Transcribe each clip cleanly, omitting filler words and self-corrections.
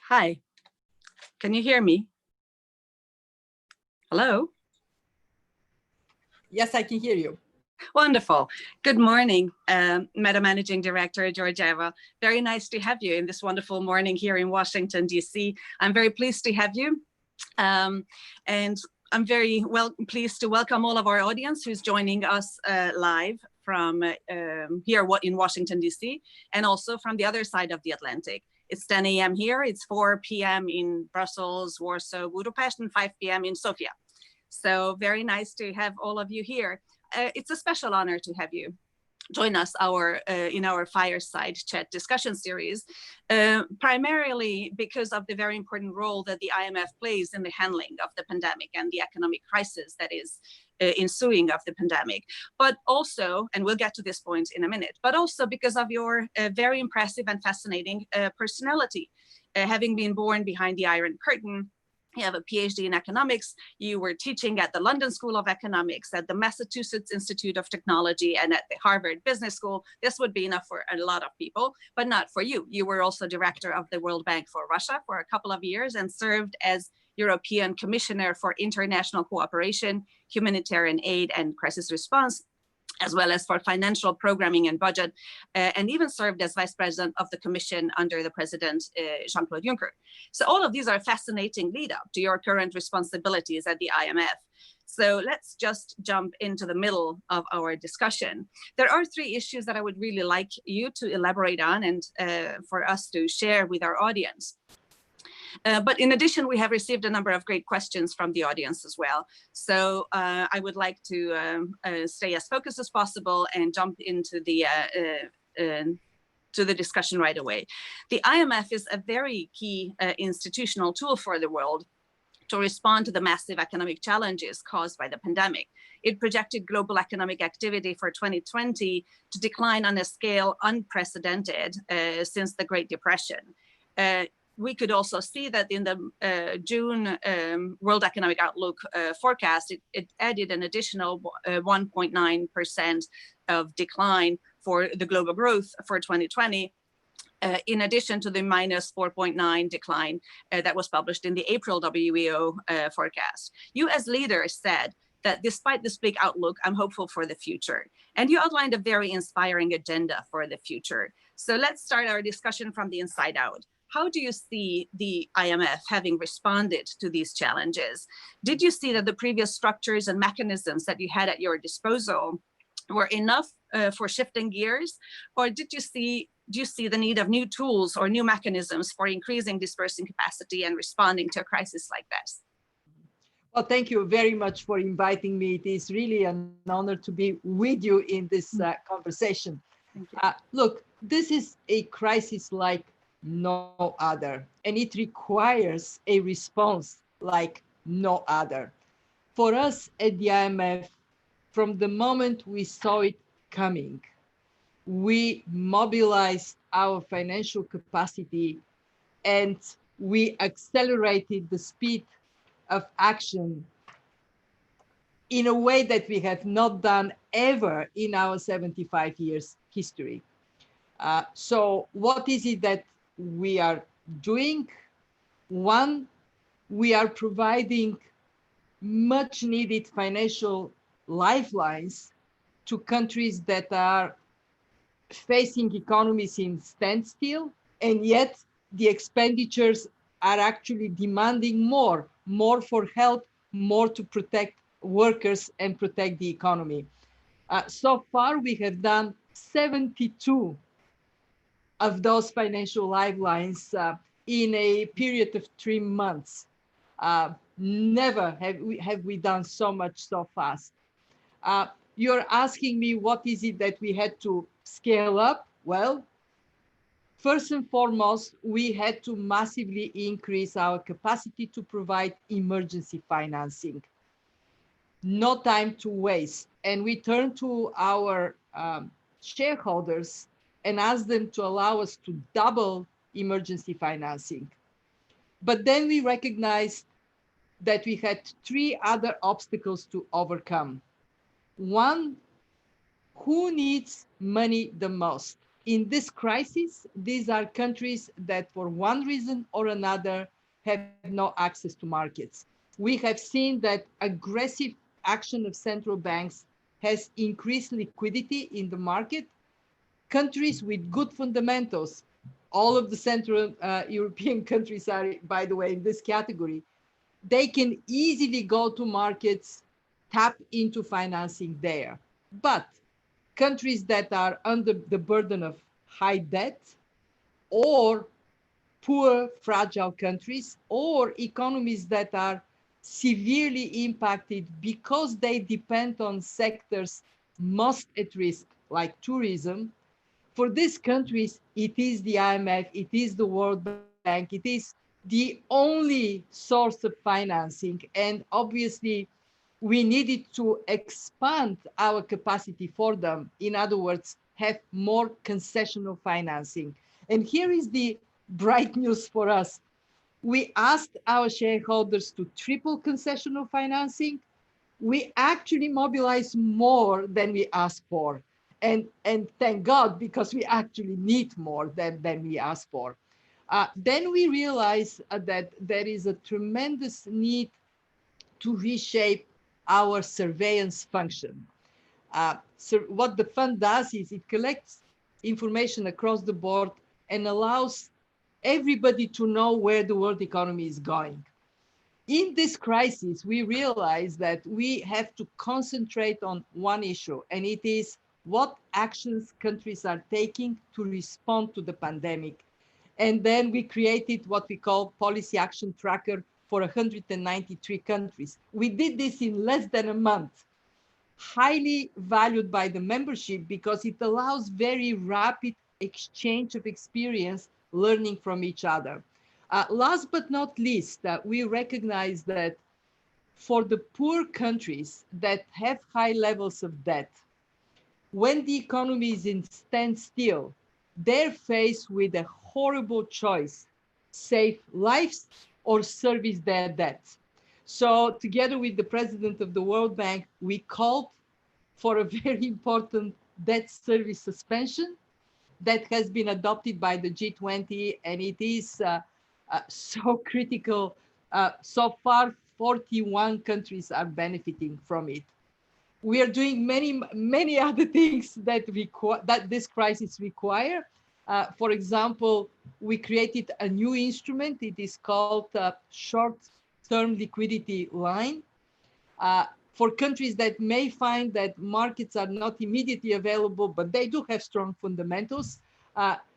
Hi, can you hear me? Hello? Yes, I can hear you. Wonderful. Good morning, Madam Managing Director Georgieva. Very nice to have you in this wonderful morning here in Washington, D.C. I'm very pleased to have you. And I'm very pleased to welcome all of our audience who's joining us live from here in Washington, D.C., and also from the other side of the Atlantic. It's 10 a.m. here, it's 4 p.m. in Brussels, Warsaw, Budapest, and 5 p.m. in Sofia. So very nice to have all of you here. It's a special honor to have you join us in our fireside chat discussion series, primarily because of the very important role that the IMF plays in the handling of the pandemic and the economic crisis that is ensuing of the pandemic, but also, and we'll get to this point in a minute, but also because of your very impressive and fascinating personality, having been born behind the Iron Curtain. You have a PhD in economics. You were teaching at the London School of Economics, at the Massachusetts Institute of Technology, and at the Harvard Business School. This would be enough for a lot of people, but not for you. You were also director of the World Bank for Russia for a couple of years and served as European Commissioner for International Cooperation, Humanitarian Aid, and Crisis Response, as well as for financial programming and budget, and even served as vice president of the commission under the president, Jean-Claude Juncker. So all of these are fascinating lead up to your current responsibilities at the IMF. So let's just jump into the middle of our discussion. There are three issues that I would really like you to elaborate on and for us to share with our audience. But in addition, we have received a number of great questions from the audience as well. So I would like to stay as focused as possible and jump into the discussion right away. The IMF is a very key institutional tool for the world to respond to the massive economic challenges caused by the pandemic. It projected global economic activity for 2020 to decline on a scale unprecedented since the Great Depression. We could also see that in the June World Economic Outlook forecast, it added an additional 1.9% of decline for the global growth for 2020, in addition to the minus 4.9 decline that was published in the April WEO forecast. You as leader said that despite this big outlook, I'm hopeful for the future. And you outlined a very inspiring agenda for the future. So let's start our discussion from the inside out. How do you see the IMF having responded to these challenges? Did you see that the previous structures and mechanisms that you had at your disposal were enough for shifting gears? Or do you see the need of new tools or new mechanisms for increasing dispersing capacity and responding to a crisis like this? Well, thank you very much for inviting me. It is really an honor to be with you in this conversation. Look, this is a crisis like no other, and it requires a response like no other. For us at the IMF, from the moment we saw it coming, we mobilized our financial capacity and we accelerated the speed of action in a way that we have not done ever in our 75 years history. So what is it that we are doing? One, we are providing much needed financial lifelines to countries that are facing economies in standstill, and yet the expenditures are actually demanding more for help, more to protect workers and protect the economy. So far, we have done 72 of those financial lifelines in a period of 3 months. Never have we done so much so fast. You're asking me what is it that we had to scale up? Well, first and foremost, we had to massively increase our capacity to provide emergency financing. No time to waste. And we turned to our shareholders and asked them to allow us to double emergency financing. But then we recognized that we had 3 other obstacles to overcome. One, who needs money the most? in this crisis, these are countries that for one reason or another have no access to markets. We have seen that aggressive action of central banks has increased liquidity in the market. Countries with good fundamentals, all of the Central European countries are, by the way, in this category, they can easily go to markets, tap into financing there. But countries that are under the burden of high debt, or poor, fragile countries, or economies that are severely impacted because they depend on sectors most at risk, like tourism. For these countries, it is the IMF, it is the World Bank, it is the only source of financing. And obviously, we needed to expand our capacity for them. In other words, have more concessional financing. And here is the bright news for us. We asked our shareholders to triple concessional financing. We actually mobilized more than we asked for. And thank God, because we actually need more than we asked for. Then we realized that there is a tremendous need to reshape our surveillance function. So what the fund does is it collects information across the board and allows everybody to know where the world economy is going. In this crisis, we realize that we have to concentrate on one issue, and it is what actions countries are taking to respond to the pandemic. And then we created what we call Policy Action Tracker for 193 countries. We did this in less than a month, highly valued by the membership because it allows very rapid exchange of experience, learning from each other. Last but not least, we recognize that for the poor countries that have high levels of debt, when the economy is in standstill, they're faced with a horrible choice: save lives or service their debts. So together with the president of the World Bank, we called for a very important debt service suspension that has been adopted by the G20, and it is so critical. So far, 41 countries are benefiting from it. We are doing many other things that this crisis require. For example, we created a new instrument. It is called short-term liquidity line. For countries that may find that markets are not immediately available, but they do have strong fundamentals.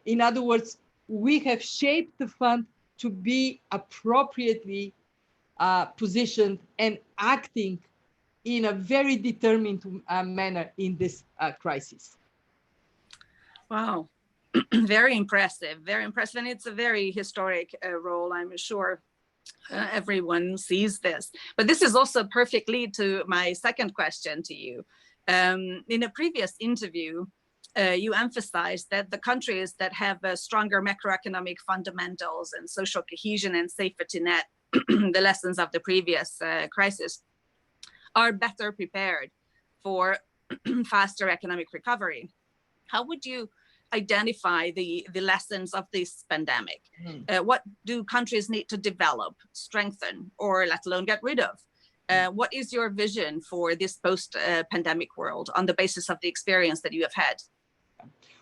In other words, we have shaped the fund to be appropriately positioned and acting in a very determined manner in this crisis. Wow, very impressive, very impressive. And it's a very historic role, I'm sure. Everyone sees this, but this is also a perfect lead to my second question to you. In a previous interview, you emphasized that the countries that have stronger macroeconomic fundamentals and social cohesion and safety net, the lessons of the previous crisis, are better prepared for faster economic recovery. How would you identify the lessons of this pandemic? What do countries need to develop, strengthen, or let alone get rid of? What is your vision for this post-pandemic world on the basis of the experience that you have had?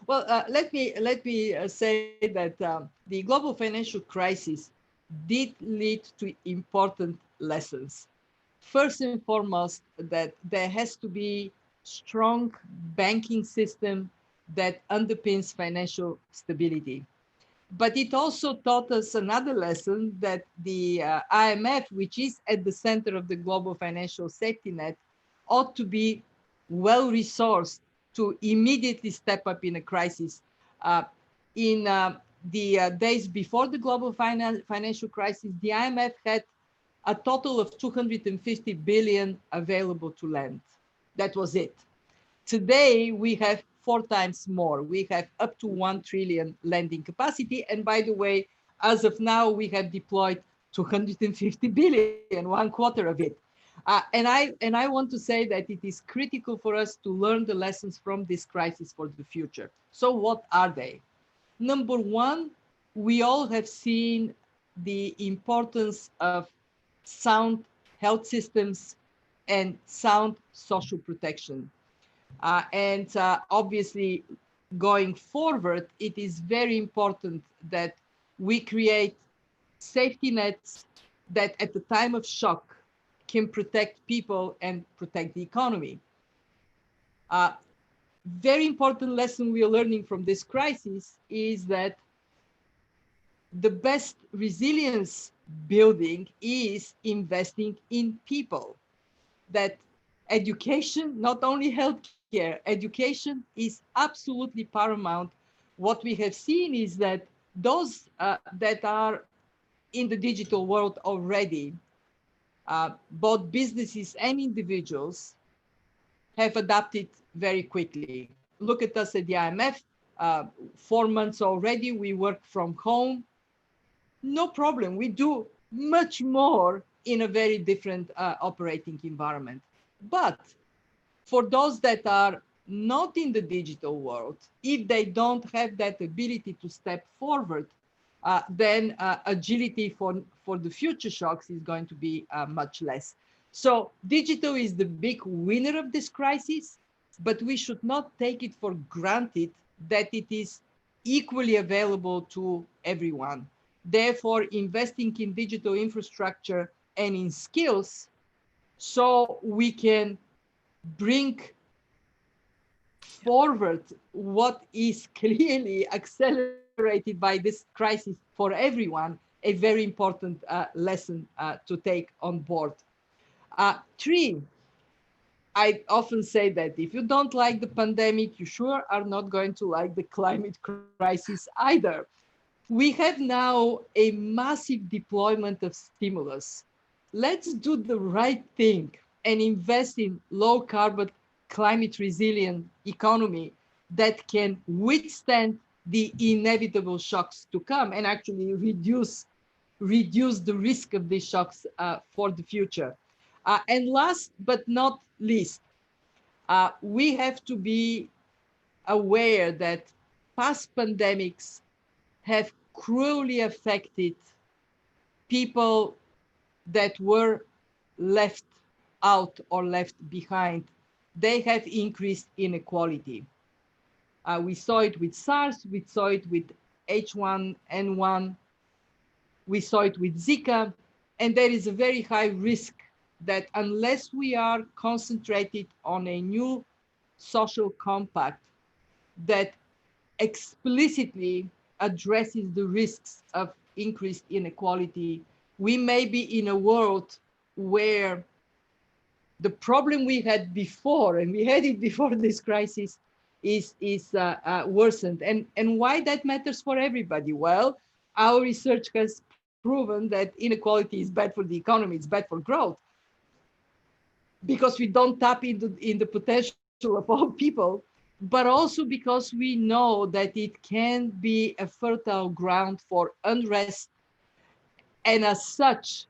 Well, let me say that the global financial crisis did lead to important lessons. First and foremost, that there has to be strong banking system that underpins financial stability. But it also taught us another lesson, that the IMF, which is at the center of the global financial safety net, ought to be well-resourced to immediately step up in a crisis. In the days before the global financial crisis, the IMF had a total of 250 billion available to lend. That was it. Today, we have 4 times more. We have up to 1 trillion lending capacity. And by the way, as of now, we have deployed 250 billion, 1/4 of it. And I want to say that it is critical for us to learn the lessons from this crisis for the future. So what are they? Number one, we all have seen the importance of sound health systems and sound social protection. And obviously, going forward, it is very important that we create safety nets that at the time of shock can protect people and protect the economy. Uh, Very important lesson we are learning from this crisis is that the best resilience building is investing in people. That education, not only healthcare, education is absolutely paramount. What we have seen is that those that are in the digital world already, both businesses and individuals, have adapted very quickly. Look at us at the IMF. 4 months already, we work from home. No problem. We do much more in a very different operating environment. But for those that are not in the digital world, if they don't have that ability to step forward, then agility for the future shocks is going to be much less. So digital is the big winner of this crisis, but we should not take it for granted that it is equally available to everyone. Therefore, investing in digital infrastructure and in skills so we can bring forward what is clearly accelerated by this crisis for everyone, a very important lesson to take on board. Three, I often say that if you don't like the pandemic, you sure are not going to like the climate crisis either. We have now a massive deployment of stimulus. Let's do the right thing and invest in low carbon, climate resilient economy that can withstand the inevitable shocks to come and actually reduce the risk of these shocks for the future. And last but not least, we have to be aware that past pandemics have cruelly affected people that were left out or left behind. They have increased inequality. We saw it with SARS, we saw it with H1N1, we saw it with Zika, and there is a very high risk that unless we are concentrated on a new social compact that explicitly addresses the risks of increased inequality, we may be in a world where the problem we had before, and we had it before this crisis, is worsened. And why that matters for everybody? Well, our research has proven that inequality is bad for the economy, it's bad for growth, because we don't tap into the potential of all people, but also because we know that it can be a fertile ground for unrest, and as such,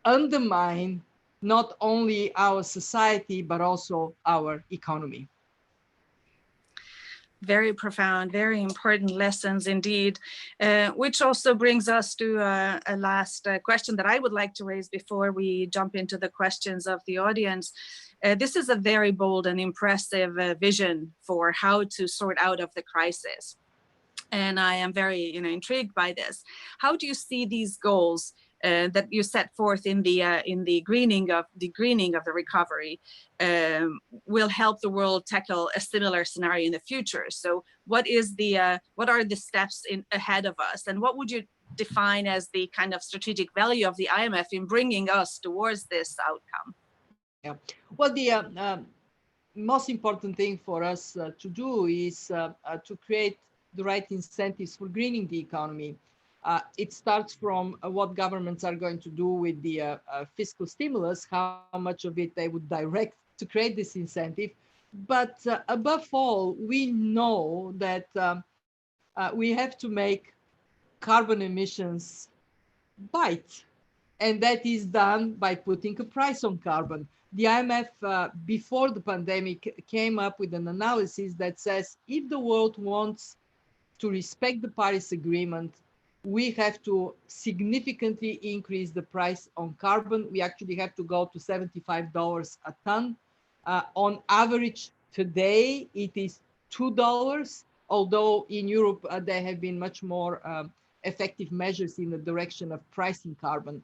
undermine not only our society, but also our economy. Very profound, very important lessons indeed, which also brings us to a last question that I would like to raise before we jump into the questions of the audience. This is a very bold and impressive vision for how to sort out of the crisis. And I am very intrigued by this. How do you see these goals that you set forth in the greening of the recovery will help the world tackle a similar scenario in the future? So what are the steps ahead of us, and what would you define as the kind of strategic value of the IMF in bringing us towards this outcome? Yeah. Well, the most important thing for us to do is to create the right incentives for greening the economy. It starts from what governments are going to do with the fiscal stimulus, how much of it they would direct to create this incentive. But above all, we know that we have to make carbon emissions bite. And that is done by putting a price on carbon. The IMF, before the pandemic, came up with an analysis that says if the world wants to respect the Paris Agreement, we have to significantly increase the price on carbon. We actually have to go to $75 a ton. On average, today, it is $2, although in Europe, there have been much more effective measures in the direction of pricing carbon.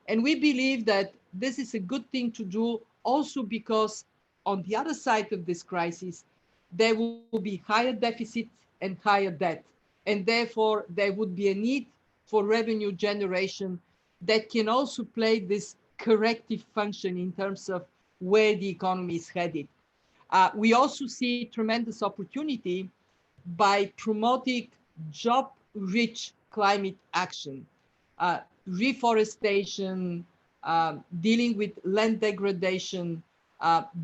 And we believe that this is a good thing to do also because on the other side of this crisis, there will be higher deficit and higher debt. And therefore, there would be a need for revenue generation that can also play this corrective function in terms of where the economy is headed. We also see tremendous opportunity by promoting job-rich climate action. Reforestation, dealing with land degradation,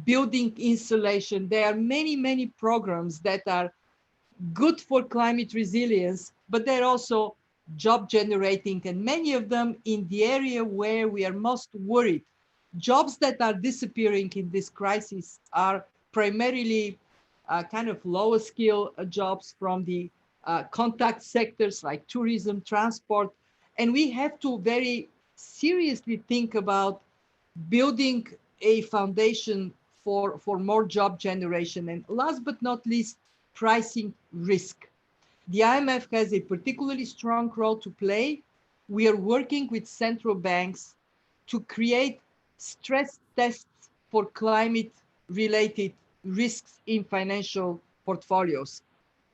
building insulation. There are many, many programs that are good for climate resilience, but they're also job generating, and many of them in the area where we are most worried. Jobs that are disappearing in this crisis are primarily kind of lower skill jobs from the contact sectors like tourism, transport. And we have to very seriously think about building a foundation for more job generation. And last but not least, pricing risk. The IMF has a particularly strong role to play. We are working with central banks to create stress tests for climate-related risks in financial portfolios.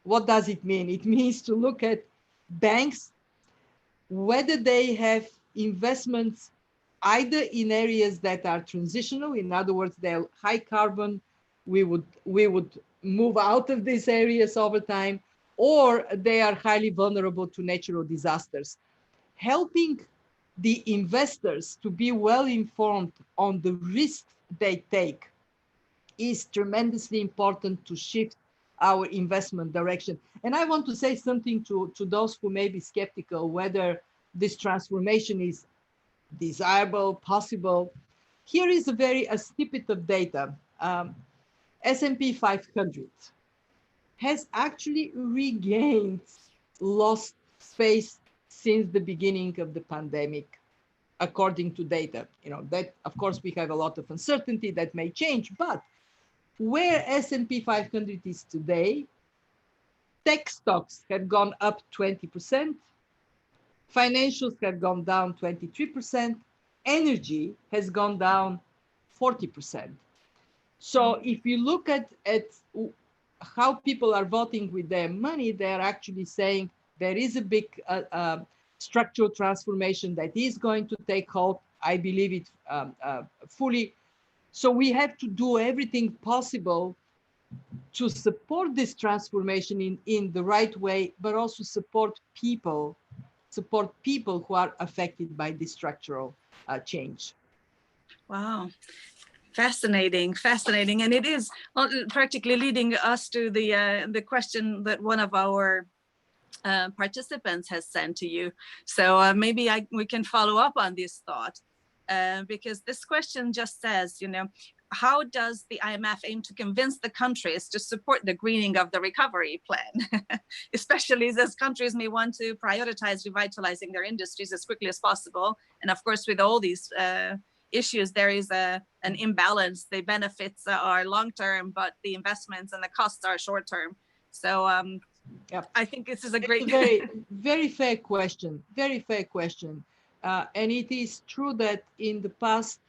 What does it mean? It means to look at banks, whether they have investments either in areas that are transitional, in other words, they're high carbon, we would move out of these areas over time, or they are highly vulnerable to natural disasters. Helping the investors to be well informed on the risks they take is tremendously important to shift our investment direction. And I want to say something to those who may be skeptical whether this transformation is desirable, possible. Here is a snippet of data. S&P 500 has actually regained lost space since the beginning of the pandemic, according to data. You know, that of course we have a lot of uncertainty that may change, but where S&P 500 is today, tech stocks have gone up 20%, financials have gone down 23%, energy has gone down 40%. So if you look at how people are voting with their money, they're actually saying there is a big structural transformation that is going to take hold. I believe it fully. So we have to do everything possible to support this transformation in the right way, but also support people who are affected by this structural change. Wow. Fascinating, fascinating. And it is practically leading us to the question that one of our participants has sent to you. So maybe we can follow up on this thought because this question just says, you know, how does the IMF aim to convince the countries to support the greening of the recovery plan, especially as countries may want to prioritize revitalizing their industries as quickly as possible? And of course, with all these issues, there is an imbalance. The benefits are long-term, but the investments and the costs are short-term. So yeah, I think this is a great... very fair question, very fair question. And it is true that in the past,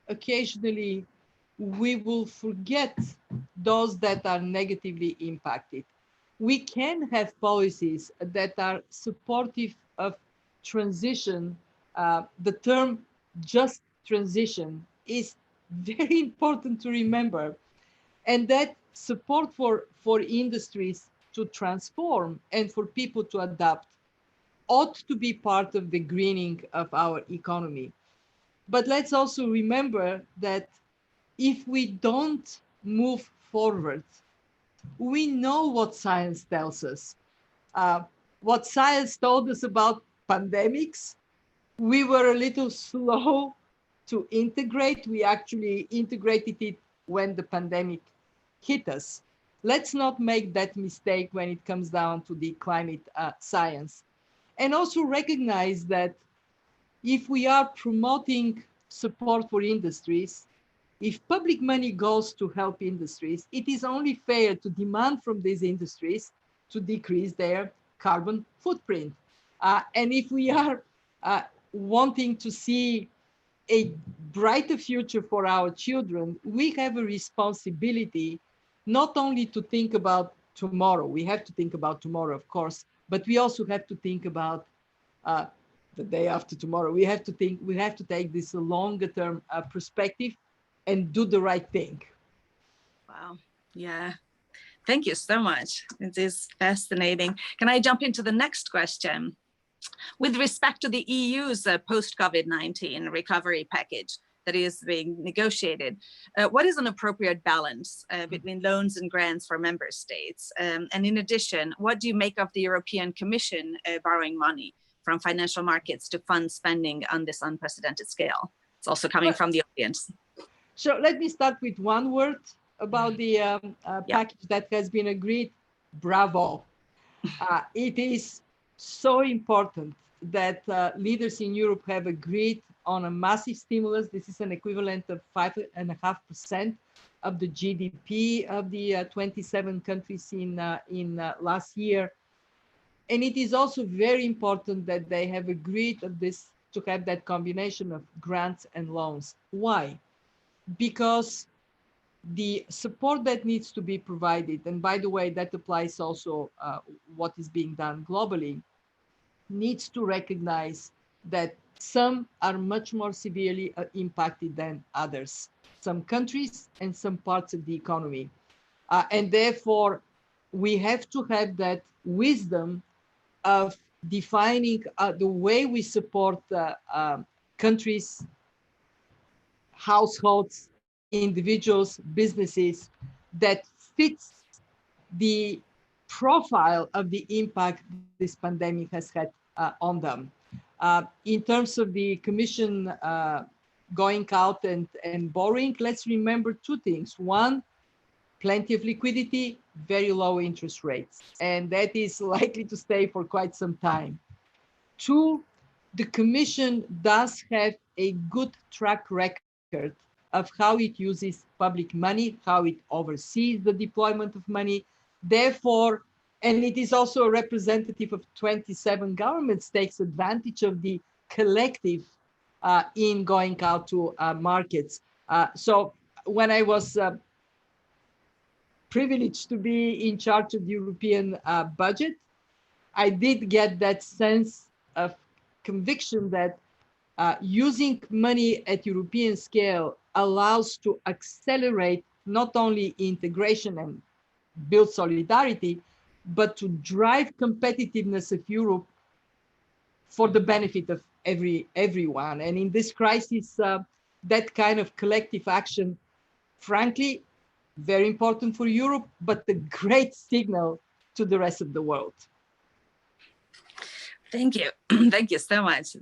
occasionally, we will forget those that are negatively impacted. We can have policies that are supportive of transition. The term just transition is very important to remember. And that support for industries to transform and for people to adapt ought to be part of the greening of our economy. But let's also remember that if we don't move forward, we know what science tells us. What science told us about pandemics, we were a little slow to integrate. We actually integrated it when the pandemic hit us. Let's not make that mistake when it comes down to the climate science. And also recognize that if we are promoting support for industries, if public money goes to help industries, it is only fair to demand from these industries to decrease their carbon footprint. And if we are wanting to see a brighter future for our children, we have a responsibility not only to think about tomorrow, we have to think about tomorrow, of course, but we also have to think about the day after tomorrow. We have to take this longer term perspective and do the right thing. Wow. Yeah. Thank you so much. It is fascinating. Can I jump into the next question? With respect to the EU's post-COVID-19 recovery package that is being negotiated, what is an appropriate balance between loans and grants for member states? And in addition, what do you make of the European Commission borrowing money from financial markets to fund spending on this unprecedented scale? It's also coming from the audience. So let me start with one word about the package that has been agreed. Bravo. It is so important that leaders in Europe have agreed on a massive stimulus. This is an equivalent of 5.5% of the GDP of the 27 countries in last year. And it is also very important that they have agreed on this to have that combination of grants and loans. Why? Because the support that needs to be provided, and by the way, that applies also what is being done globally, needs to recognize that some are much more severely impacted than others, some countries and some parts of the economy. And therefore, we have to have that wisdom of defining the way we support countries, households, individuals, businesses that fits the profile of the impact this pandemic has had on them. In terms of the Commission going out and borrowing, let's remember two things. One, plenty of liquidity, very low interest rates, and that is likely to stay for quite some time. Two, the Commission does have a good track record of how it uses public money, how it oversees the deployment of money. Therefore, and it is also a representative of 27 governments, takes advantage of the collective in going out to markets. So when I was privileged to be in charge of the European budget, I did get that sense of conviction that using money at European scale allows to accelerate not only integration and build solidarity, but to drive competitiveness of Europe for the benefit of everyone. And in this crisis, that kind of collective action, frankly, very important for Europe, but a great signal to the rest of the world. Thank you. Thank you so much.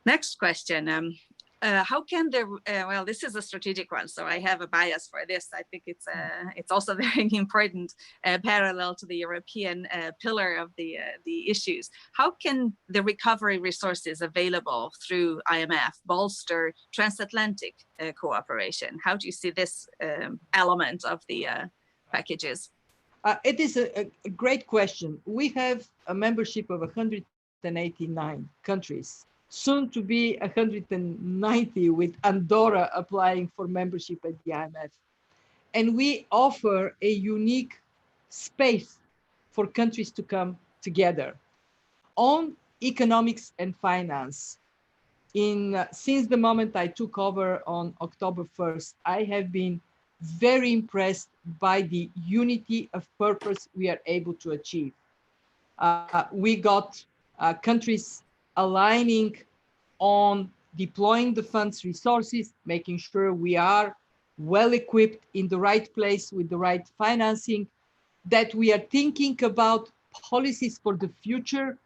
Next question. How can the, well, this is a strategic one, so I have a bias for this. I think it's also very important, parallel to the European pillar of the issues. How can the recovery resources available through IMF bolster transatlantic cooperation? How do you see this element of the packages? It is a great question. We have a membership of 189 countries, soon to be 190 with Andorra applying for membership at the IMF. And we offer a unique space for countries to come together on economics and finance. Since the moment I took over on October 1st, I have been very impressed by the unity of purpose we are able to achieve. We got countries aligning on deploying the fund's resources, making sure we are well equipped in the right place with the right financing, that we are thinking about policies for the future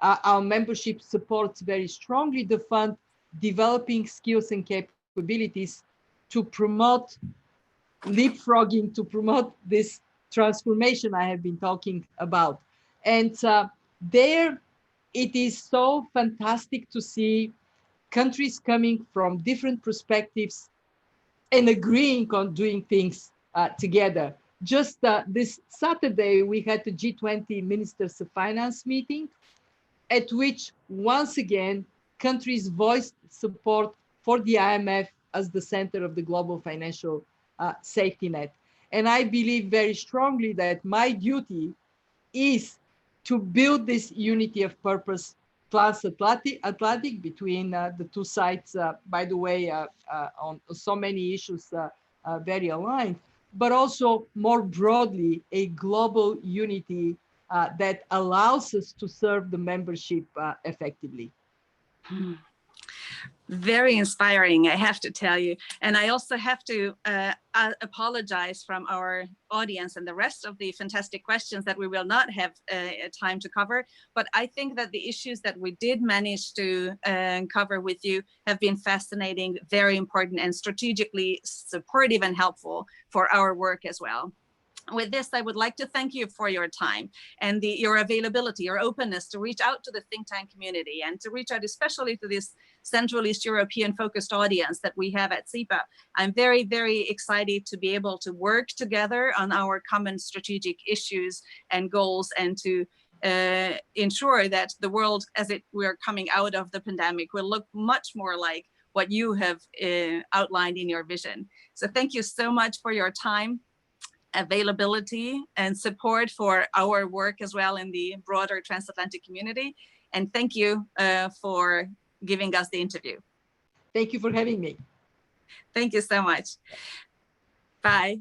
Our membership supports very strongly the fund, developing skills and capabilities to promote leapfrogging, to promote this transformation I have been talking about. And there it is so fantastic to see countries coming from different perspectives and agreeing on doing things together. Just this Saturday, we had the G20 Ministers of Finance meeting, at which, once again, countries voiced support for the IMF as the center of the global financial safety net. And I believe very strongly that my duty is to build this unity of purpose transatlantic between the two sides, by the way, on so many issues very aligned, but also more broadly, a global unity that allows us to serve the membership effectively. Very inspiring, I have to tell you. And I also have to apologize from our audience and the rest of the fantastic questions that we will not have time to cover. But I think that the issues that we did manage to cover with you have been fascinating, very important, and strategically supportive and helpful for our work as well. With this, I would like to thank you for your time and your availability, your openness to reach out to the think tank community and to reach out especially to this Central East European focused audience that we have at CEPA. I'm very, very excited to be able to work together on our common strategic issues and goals, and to ensure that the world as we're coming out of the pandemic will look much more like what you have outlined in your vision. So thank you so much for your time, availability, and support for our work as well in the broader transatlantic community. And thank you for giving us the interview. Thank you for having me. Thank you so much. Bye.